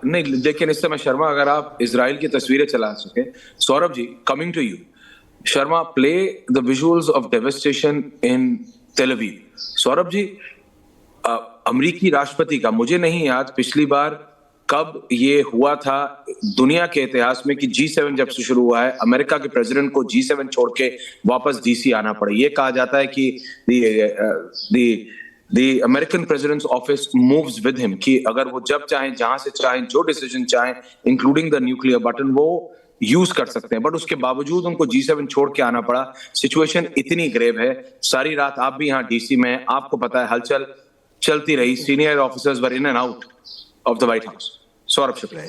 नहीं, लेकिन इस समय शर्मा अगर आप इजराइल की तस्वीरें चला सके, Saurabh ji, coming to you, Sharma, play the visuals of devastation in Tel Aviv. Saurabh ji, अमेरिकी राष्ट्रपति का मुझे नहीं याद पिछली बार कब ये हुआ था दुनिया के इतिहास में कि G7 जब से शुरू हुआ है, अमेरिका के प्रेसिडेंट को G7 छोड़ के वापस DC आना पड़े। ये कहा जाता है कि the American president's office moves with him, कि अगर वो जब चाहें, जहां से चाहें, जो डिसीजन चाहें, इंक्लूडिंग द न्यूक्लियर बटन, वो यूज कर सकते हैं। बट उसके बावजूद उनको G7 छोड़ के आना पड़ा। सिचुएशन इतनी ग्रेव है। सारी रात आप भी यहाँ DC में हैं, आपको पता है हलचल चलती रही। Senior officers were in and out of the white house. Saurabh Shukla.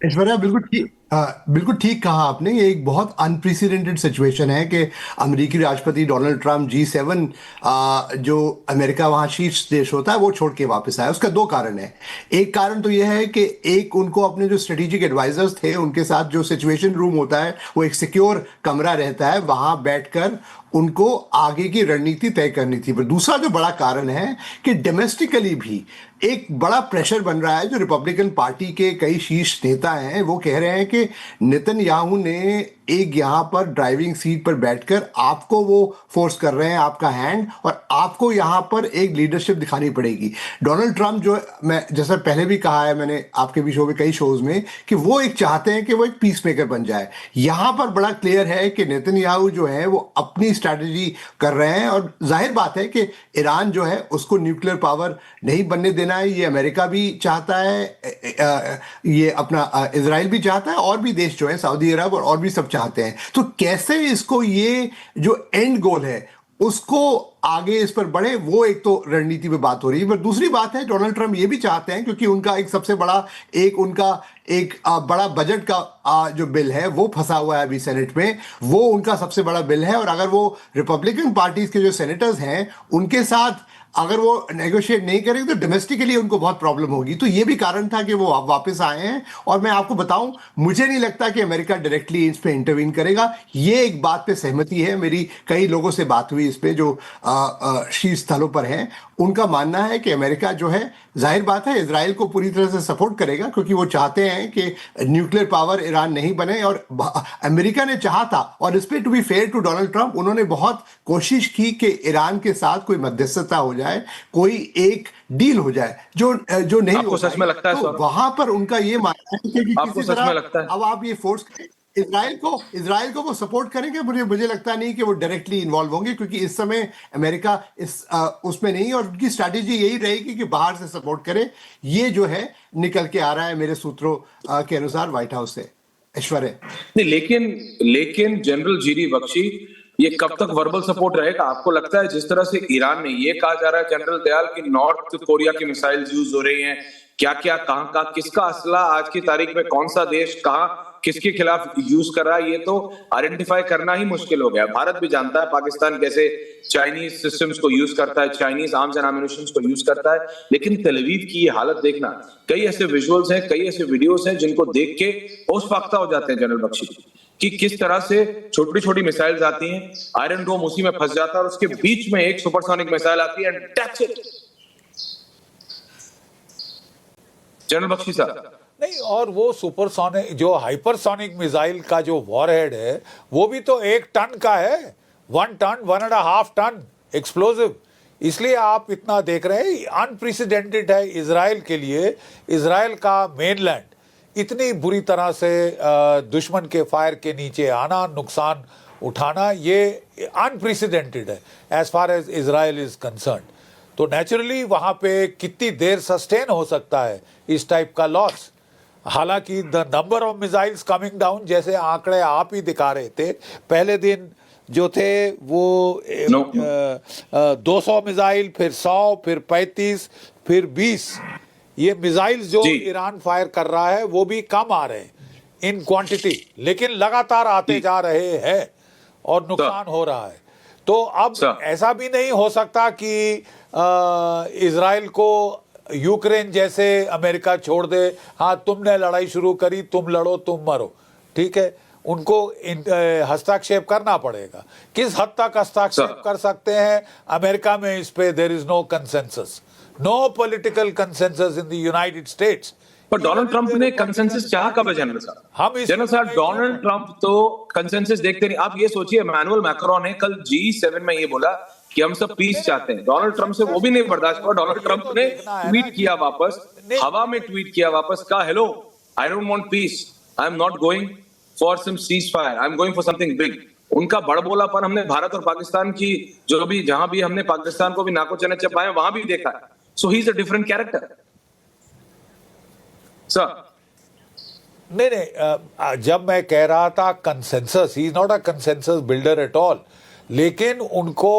Aishwarya, बिल्कुल ठीक कहा आपने। ये एक बहुत अनप्रेसिडेंटेड सिचुएशन है कि अमेरिकी राष्ट्रपति डोनाल्ड ट्रंप G7 जो अमेरिका वहाँ शीर्ष देश होता है वो छोड़ के वापस आया। उसका दो कारण है। एक कारण तो यह है कि एक, उनको अपने जो स्ट्रेटेजिक एडवाइजर्स थे उनके साथ जो सिचुएशन रूम होता है वो एक सिक्योर कमरा रहता है, वहाँ बैठकर उनको आगे की रणनीति तय करनी थी। पर दूसरा जो बड़ा कारण है कि डोमेस्टिकली भी एक बड़ा प्रेशर बन रहा है। जो रिपब्लिकन पार्टी के कई शीर्ष नेता हैं वो कह रहे हैं कि नेतन्याहू ने एक यहाँ पर ड्राइविंग सीट पर बैठकर आपको वो फोर्स कर रहे हैं, आपका हैंड, और आपको यहाँ पर एक लीडरशिप दिखानी पड़ेगी। डोनाल्ड ट्रंप, जो मैं जैसा पहले भी कहा है मैंने आपके भी शो में, कई शोज में, कि वो एक चाहते हैं कि वो एक पीस मेकर बन जाए। यहाँ पर बड़ा क्लियर है कि नेतन्याहू जो है वो अपनी स्ट्रैटेजी कर रहे हैं, और जाहिर बात है कि ईरान जो है उसको न्यूक्लियर पावर नहीं बनने देना है। ये अमेरिका भी चाहता है, ये अपना इजराइल भी चाहता है, और भी देश जो है, सऊदी अरब और भी सब चाहते हैं। तो कैसे इसको, ये जो एंड गोल है उसको आगे इस पर बढ़े, वो एक तो रणनीति पे बात हो रही है। पर दूसरी बात है, डोनाल्ड ट्रंप ये भी चाहते हैं, क्योंकि उनका एक सबसे बड़ा बड़ा बजट का जो बिल है वो फंसा हुआ है अभी सेनेट में, वो उनका सबसे बड़ा बिल है। और अगर वो रिपब्लिकन पार्टीज के जो सेनेटर्स हैं उनके साथ अगर वो नेगोशिएट नहीं करेंगे तो डोमेस्टिकली उनको बहुत प्रॉब्लम होगी। तो ये भी कारण था कि वो वापस आए हैं। और मैं आपको बताऊं, मुझे नहीं लगता कि अमेरिका डायरेक्टली इस पे इंटरवीन करेगा। ये एक बात पे सहमति है मेरी, कई लोगों से बात हुई इस पे जो शीर्ष स्थलों पर हैं। उनका मानना है कि अमेरिका जो है, जाहिर बात है, इजराइल को पूरी तरह से सपोर्ट करेगा, क्योंकि वो चाहते हैं कि न्यूक्लियर पावर ईरान नहीं बने। और अमेरिका ने चाहा था, और इस पे to be fair to Donald Trump, उन्होंने बहुत कोशिश की कि ईरान के साथ कोई मध्यस्थता हो जाए, कोई एक डील हो जाए, जो नहीं आपको सच में लगता है तो वहां पर उनका ये मानना है कि आपको किसी सच में तरह लगता है अब आप ये फोर्स इजराइल को वो सपोर्ट करेंगे। मुझे लगता नहीं कि वो डायरेक्टली इन्वॉल्व होंगे, क्योंकि इस समय अमेरिका उसमें नहीं है, और उनकी स्ट्रैटेजी यही रहेगी कि बाहर से सपोर्ट करे। ये जो है निकल के आ रहा है मेरे सूत्रों के अनुसार व्हाइट हाउस से। ऐश्वर्या नहीं, लेकिन जनरल जीरी बख्शी, ये कब तक वर्बल सपोर्ट रहेगा? आपको लगता है जिस तरह से ईरान में ये कहा जा रहा है जनरल दयाल कि नॉर्थ कोरिया की मिसाइल यूज हो रही हैं, क्या क्या, कहां का, किसका असला आज की तारीख में कौन सा देश कहां किसके खिलाफ यूज कर रहा है, ये तो आइडेंटिफाई करना ही मुश्किल हो गया। भारत भी जानता है पाकिस्तान कैसे चाइनीज सिस्टम्स को यूज करता है, चाइनीज आर्म्स एंड एम्युनिशंस को यूज करता है। लेकिन तेल अवीव की ये हालत देखना, कई ऐसे विजुअल्स हैं, कई ऐसे वीडियोस हैं जिनको देख के होश फाख्ता हो जाते हैं जनरल बख्शी, कि किस तरह से छोटी छोटी मिसाइल्स आती हैं, आयरन डोम उसी में फंस जाता है, और उसके बीच में एक सुपरसोनिक मिसाइल आती है and that's it. General Bakshi साहब नहीं, और वो सुपरसोनिक, जो हाइपरसोनिक मिसाइल का जो वॉरहेड है वो भी तो 1 टन का है, 1 टन, 1.5 टन एक्सप्लोजिव। इसलिए आप इतना देख रहे हैं, अनप्रेसिडेंटेड है इजराइल के लिए। इजराइल का मेनलैंड इतनी बुरी तरह से दुश्मन के फायर के नीचे आना, नुकसान उठाना, ये अनप्रेसिडेंटेड है as far as Israel is concern. तो नेचुरली वहाँ पे कितनी देर सस्टेन हो सकता है इस टाइप का लॉस। हालांकि the number of missiles coming down, जैसे आंकड़े आप ही दिखा रहे थे, पहले दिन जो थे वो 200 मिसाइल, फिर 100, फिर 35, फिर 20। ये मिसाइल्स जो ईरान फायर कर रहा है वो भी कम आ रहे हैं इन क्वांटिटी, लेकिन लगातार आते जा रहे हैं और नुकसान हो रहा है। तो अब ऐसा भी नहीं हो सकता कि इजराइल को यूक्रेन जैसे अमेरिका छोड़ दे, हाँ तुमने लड़ाई शुरू करी, तुम लड़ो, तुम मरो, ठीक है। उनको हस्तक्षेप करना पड़ेगा। किस हद तक हस्तक्षेप कर सकते हैं अमेरिका में, इस पे there is no consensus, no political consensus in the United States. पर डोनाल्ड ट्रंप ने कंसेंसस चाहा कब है जनरल साहब? जनरल साहब, डोनाल्ड ट्रंप तो कंसेंसस देखते नहीं। आप ये सोचिए, इमैनुअल मैक्रोन ने कल G7 में ये बोला कि हम सब पीस चाहते हैं। डोनाल्ड ट्रंप से वो भी नहीं बर्दाश्त हुआ। डोनाल्ड ट्रंप ने ट्वीट किया वापस, हवा में ट्वीट किया वापस, कहा hello, I don't want peace, I am not going for some ceasefire, I am going for something big. उनका बड़बोलापन हमने भारत और पाकिस्तान की जो भी जहां भी हमने पाकिस्तान को भी नाको चने चपाए वहां भी देखा है। So he is a different character sir. नहीं, जब मैं कह रहा था consensus, he is not a consensus builder at all, लेकिन उनको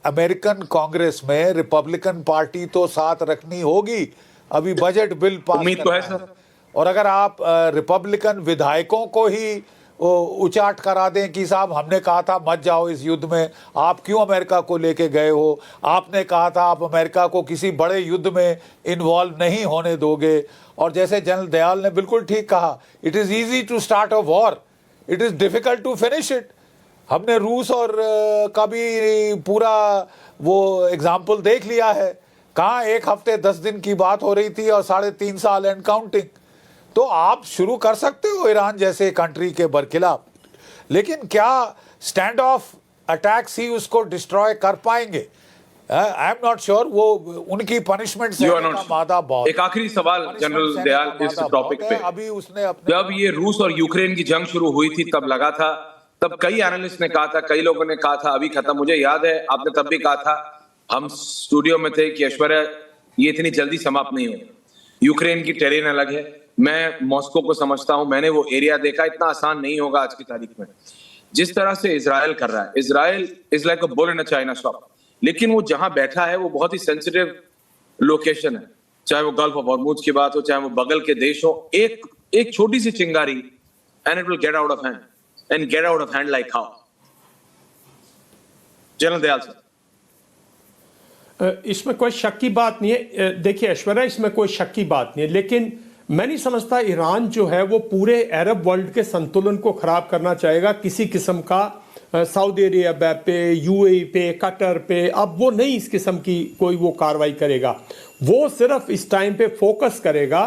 अमेरिकन कांग्रेस में रिपब्लिकन पार्टी तो साथ रखनी होगी। अभी बजट बिल पास उम्मीद तो है सर। और अगर आप रिपब्लिकन विधायकों को ही उचाट करा दें कि साहब हमने कहा था मत जाओ इस युद्ध में, आप क्यों अमेरिका को लेके गए हो, आपने कहा था आप अमेरिका को किसी बड़े युद्ध में इन्वॉल्व नहीं होने दोगे। और जैसे जनरल दयाल ने बिल्कुल ठीक कहा, it is easy to start a war, it is difficult to finish it. हमने रूस और का भी पूरा वो एग्जाम्पल देख लिया है, कहाँ 1 हफ्ते 10 दिन की बात हो रही थी और 3.5 साल एंड काउंटिंग। तो आप शुरू कर सकते हो ईरान जैसे कंट्री के बरखिलाफ, लेकिन क्या स्टैंड ऑफ अटैक्स ही उसको डिस्ट्रॉय कर पाएंगे? आई एम नॉट श्योर। वो उनकी पनिशमेंट से का वादा बहुत। एक आखिरी सवाल जनरल दयाल इस टॉपिक पे, अभी उसने अपने जब ये रूस और यूक्रेन की जंग शुरू हुई थी तब लगा था, तब कई एनालिस्ट ने कहा था, कई लोगों ने कहा था अभी खत्म। मुझे याद है आपने तब भी कहा था, हम स्टूडियो में थे, कि ऐश्वर्या ये इतनी जल्दी समाप्त नहीं हो। यूक्रेन की टेरेन अलग है, मैं मॉस्को को समझता हूं, मैंने वो एरिया देखा, इतना आसान नहीं होगा आज की तारीख में। जिस तरह से इजराइल कर रहा है, Israel is like a bull in a China shop. लेकिन वो जहां बैठा है वो बहुत ही सेंसिटिव लोकेशन है, चाहे वो गल्फ ऑफ हॉर्मुज की बात हो, चाहे वो बगल के देश हो। एक छोटी सी चिंगारी and it will get out of hand, and get out of hand like how? General Dayal sir. इसमें कोई शक की बात नहीं है। देखिए ऐश्वर्या, इसमें कोई शक की बात नहीं है, लेकिन मैं नहीं समझता ईरान जो है वो पूरे अरब वर्ल्ड के संतुलन को खराब करना चाहेगा किसी किस्म का। सऊदी अरेबिया पे, यूएई पे, कतर पे, अब वो नहीं इस किस्म की कोई वो कार्रवाई करेगा। वो सिर्फ इस टाइम पे फोकस करेगा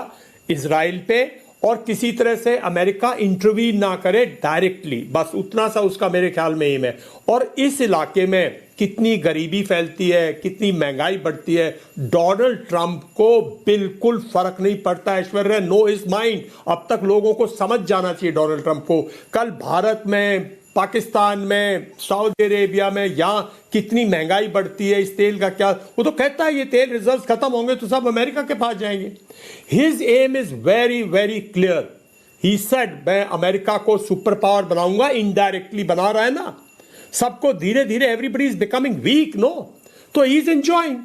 इजराइल पे, और किसी तरह से अमेरिका इंटरवीन ना करे डायरेक्टली, बस उतना सा उसका मेरे ख्याल में एम है। और इस इलाके में कितनी गरीबी फैलती है, कितनी महंगाई बढ़ती है, डोनाल्ड ट्रंप को बिल्कुल फर्क नहीं पड़ता। Aishwarya know his mind. अब तक लोगों को समझ जाना चाहिए डोनाल्ड ट्रंप को। कल भारत में, पाकिस्तान में, सऊदी अरेबिया में, यहाँ कितनी महंगाई बढ़ती है, इस तेल का क्या, वो तो कहता है ये तेल रिजर्व खत्म होंगे तो सब अमेरिका के पास जाएंगे। His aim is very very clear. He said मैं अमेरिका को सुपर पावर बनाऊंगा, इनडायरेक्टली बना रहा है ना सबको, धीरे धीरे everybody is becoming weak, no, तो ही इज एंजॉयिंग।